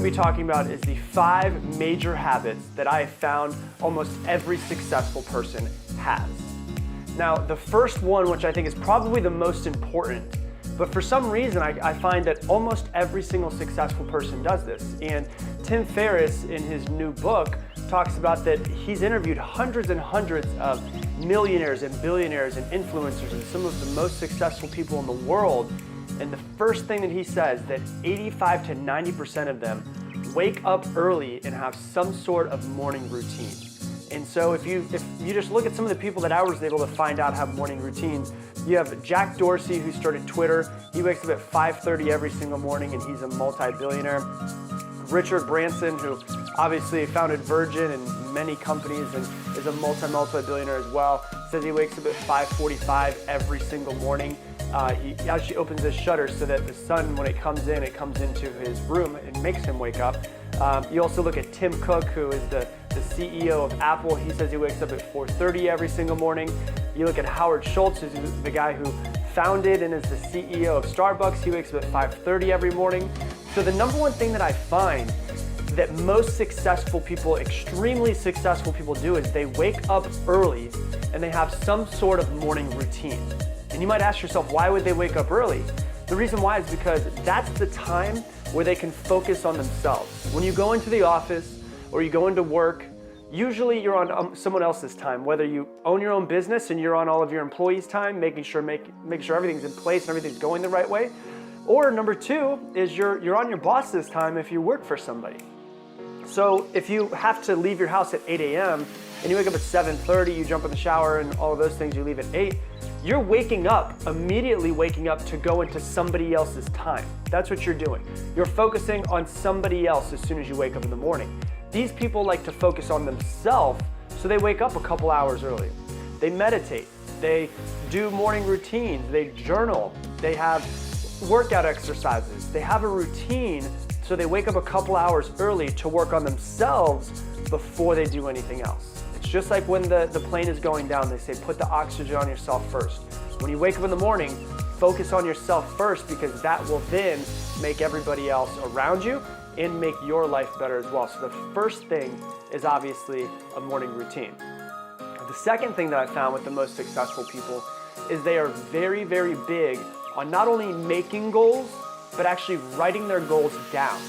going to be talking about is the 5 major habits that I have found almost every successful person has. Now, the first one, which I think is probably the most important, but for some reason I find that almost every single successful person does this. And Tim Ferriss, in his new book, talks about that he's interviewed hundreds and hundreds of millionaires and billionaires and influencers and some of the most successful people in the world. And the first thing that he says that 85 to 90% of them wake up early and have some sort of morning routine. And so if you just look at some of the people that I was able to find out have morning routines, you have Jack Dorsey, who started Twitter. He wakes up at 5:30 every single morning and he's a multi-billionaire. Richard Branson, who obviously founded Virgin and many companies and is a multi-billionaire as well, says he wakes up at 5:45 every single morning. He actually opens his shutters so that the sun, when it comes into his room and makes him wake up. You also look at Tim Cook, who is the CEO of Apple. He says he wakes up at 4:30 every single morning. You look at Howard Schultz, who's the guy who founded and is the CEO of Starbucks. He wakes up at 5:30 every morning. So the number one thing that I find that most successful people, extremely successful people do is they wake up early and they have some sort of morning routine. And you might ask yourself, why would they wake up early? The reason why is because that's the time where they can focus on themselves. When you go into the office or you go into work, usually you're on someone else's time, whether you own your own business and you're on all of your employees' time, making sure everything's in place and everything's going the right way. Or number 2 is you're on your boss's time if you work for somebody. So if you have to leave your house at 8 a.m. and you wake up at 7:30, you jump in the shower and all of those things, you leave at 8, you're immediately waking up to go into somebody else's time. That's what you're doing. You're focusing on somebody else as soon as you wake up in the morning. These people like to focus on themselves, so they wake up a couple hours early. They meditate, they do morning routines, they journal, they have workout exercises, they have a routine, so they wake up a couple hours early to work on themselves before they do anything else. It's just like when the plane is going down, they say put the oxygen on yourself first. When you wake up in the morning, focus on yourself first, because that will then make everybody else around you and make your life better as well. So the first thing is obviously a morning routine. The second thing that I found with the most successful people is they are very, very big on not only making goals, but actually writing their goals down.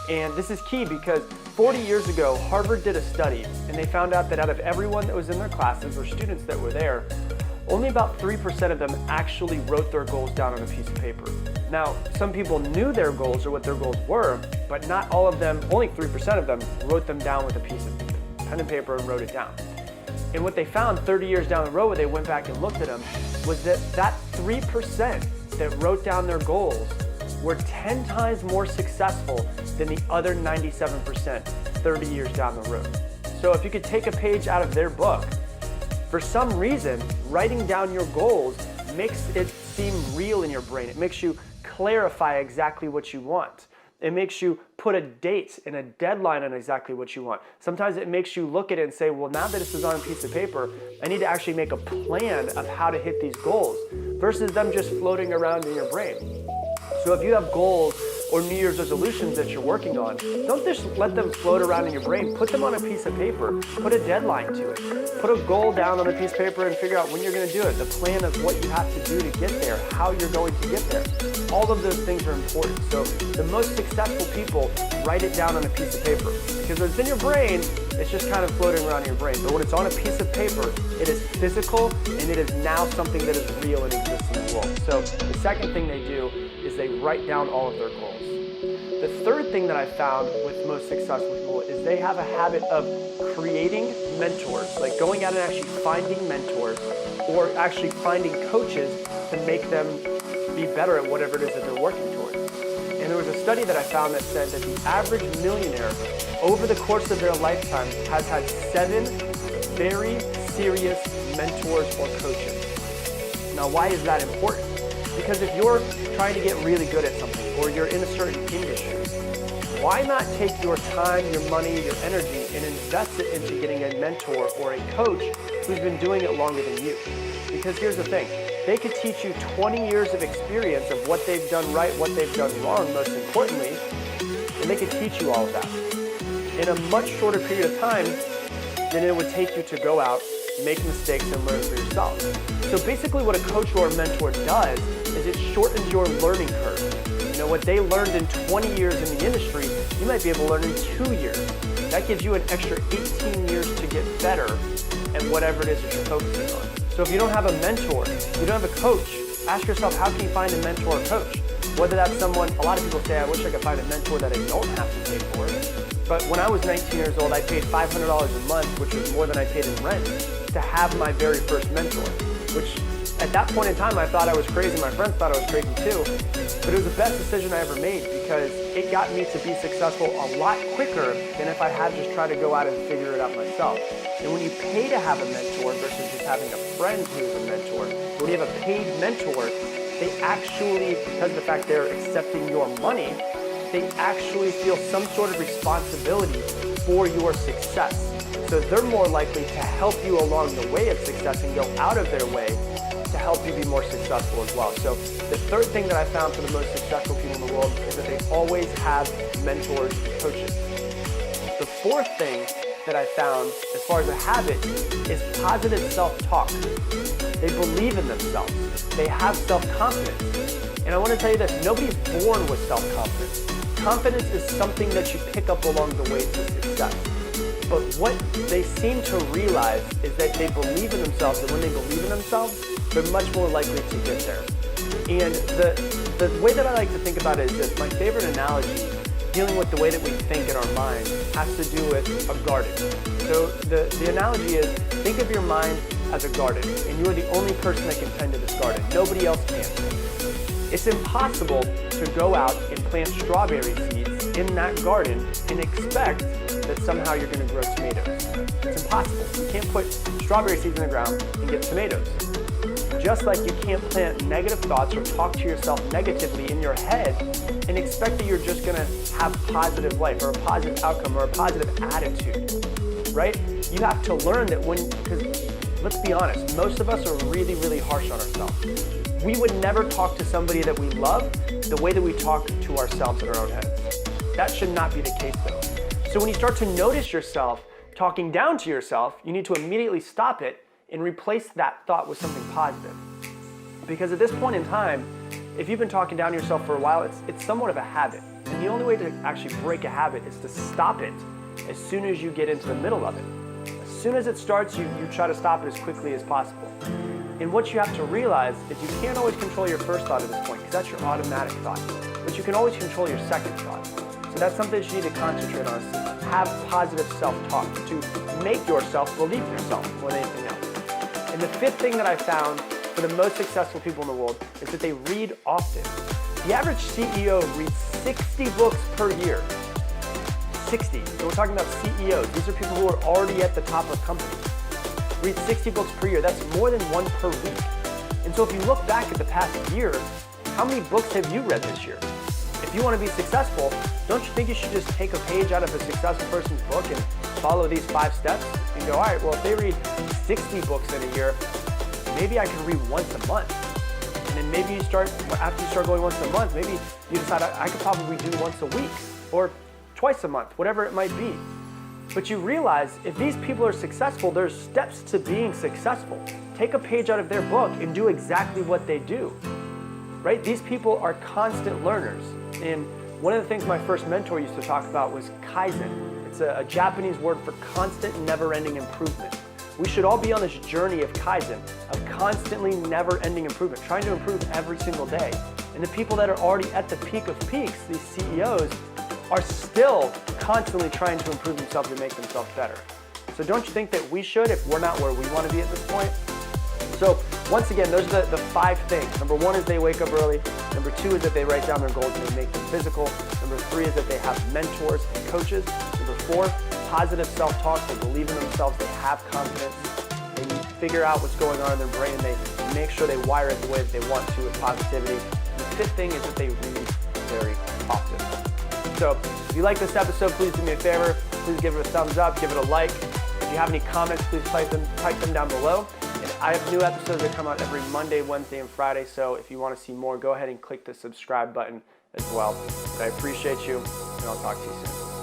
And this is key because 40 years ago, Harvard did a study and they found out that out of everyone that was in their classes or students that were there, only about 3% of them actually wrote their goals down on a piece of paper. Now, some people knew their goals or what their goals were, but not all of them, only 3% of them wrote them down with a piece of pen and paper and wrote it down. And what they found 30 years down the road when they went back and looked at them was that 3% that wrote down their goals were 10 times more successful than the other 97% 30 years down the road. So if you could take a page out of their book, for some reason, writing down your goals makes it seem real in your brain. It makes you clarify exactly what you want. It makes you put a date and a deadline on exactly what you want. Sometimes it makes you look at it and say, well, now that this is on a piece of paper, I need to actually make a plan of how to hit these goals versus them just floating around in your brain. So if you have goals or New Year's resolutions that you're working on, don't just let them float around in your brain. Put them on a piece of paper. Put a deadline to it. Put a goal down on a piece of paper and figure out when you're going to do it, the plan of what you have to do to get there, how you're going to get there. All of those things are important. So the most successful people write it down on a piece of paper, because when it's in your brain, it's just kind of floating around in your brain. But when it's on a piece of paper, it is physical and it is now something that is real and exists in the world. So the second thing they do is they write down all of their goals. The third thing that I found with most successful people is they have a habit of creating mentors, like going out and actually finding mentors or actually finding coaches to make them be better at whatever it is that they're working towards. And there was a study that I found that said that the average millionaire over the course of their lifetime has had 7 very serious mentors or coaches. Now, why is that important? Because if you're trying to get really good at something or you're in a certain industry, why not take your time, your money, your energy and invest it into getting a mentor or a coach who's been doing it longer than you? Because here's the thing, they could teach you 20 years of experience of what they've done right, what they've done wrong, most importantly, and they can teach you all of that in a much shorter period of time than it would take you to go out, make mistakes, and learn for yourself. So basically what a coach or a mentor does is it shortens your learning curve. You know, what they learned in 20 years in the industry, you might be able to learn in 2 years. That gives you an extra 18 years to get better at whatever it is that you're focusing on. So if you don't have a mentor, you don't have a coach, ask yourself, how can you find a mentor or coach? Whether that's someone, a lot of people say, I wish I could find a mentor that I don't have to pay for. But when I was 19 years old, I paid $500 a month, which was more than I paid in rent, to have my very first mentor, which at that point in time, I thought I was crazy. My friends thought I was crazy too. But it was the best decision I ever made because it got me to be successful a lot quicker than if I had just tried to go out and figure it out myself. And when you pay to have a mentor versus just having a friend who's a mentor, when you have a paid mentor, they actually, because of the fact they're accepting your money, they actually feel some sort of responsibility for your success. So they're more likely to help you along the way of success and go out of their way to help you be more successful as well. So the third thing that I found for the most successful people in the world is that they always have mentors and coaches. The fourth thing that I found as far as a habit is positive self-talk. They believe in themselves. They have self-confidence. And I want to tell you this, nobody's born with self-confidence. Confidence is something that you pick up along the way to success. But what they seem to realize is that they believe in themselves, and when they believe in themselves, they're much more likely to get there. And the way that I like to think about it is this. My favorite analogy dealing with the way that we think in our mind has to do with a garden. So the analogy is, think of your mind as a garden, and you are the only person that can tend to this garden. Nobody else can. It's impossible to go out and plant strawberry seeds in that garden and expect that somehow you're going to grow tomatoes. It's impossible. You can't put strawberry seeds in the ground and get tomatoes. Just like you can't plant negative thoughts or talk to yourself negatively in your head and expect that you're just going to have positive life or a positive outcome or a positive attitude, right? You have to learn that because let's be honest, most of us are really, really harsh on ourselves. We would never talk to somebody that we love the way that we talk to ourselves in our own heads. That should not be the case though. So when you start to notice yourself talking down to yourself, you need to immediately stop it and replace that thought with something positive. Because at this point in time, if you've been talking down to yourself for a while, it's somewhat of a habit. And the only way to actually break a habit is to stop it as soon as you get into the middle of it. As soon as it starts, you try to stop it as quickly as possible. And what you have to realize is you can't always control your first thought at this point because that's your automatic thought. But you can always control your second thought. So that's something that you need to concentrate on, is to have positive self-talk, to make yourself believe in yourself more than anything else. And the fifth thing that I found for the most successful people in the world is that they read often. The average CEO reads 60 books per year. 60. So we're talking about CEOs. These are people who are already at the top of companies. Read 60 books per year. That's more than one per week. And so if you look back at the past year, how many books have you read this year? If you want to be successful, don't you think you should just take a page out of a successful person's book and follow these 5 steps and go, all right, well, if they read 60 books in a year, maybe I can read once a month. And then maybe after you start going once a month, maybe you decide I could probably do once a week or twice a month, whatever it might be. But you realize if these people are successful, there's steps to being successful. Take a page out of their book and do exactly what they do, right? These people are constant learners. And one of the things my first mentor used to talk about was Kaizen. It's a Japanese word for constant, never-ending improvement. We should all be on this journey of Kaizen, of constantly never-ending improvement, trying to improve every single day. And the people that are already at the peak of peaks, these CEOs, are still constantly trying to improve themselves and make themselves better. So don't you think that we should if we're not where we want to be at this point? So once again, those are the 5 things. Number 1 is they wake up early. Number 2 is that they write down their goals and they make them physical. Number 3 is that they have mentors and coaches. Number 4, positive self-talk. They believe in themselves. They have confidence. They figure out what's going on in their brain. They make sure they wire it the way that they want to with positivity. And the 5th thing is that they read very often. So if you like this episode, please do me a favor. Please give it a thumbs up, give it a like. If you have any comments, please type them down below. And I have new episodes that come out every Monday, Wednesday, and Friday. So if you want to see more, go ahead and click the subscribe button as well. But I appreciate you, and I'll talk to you soon.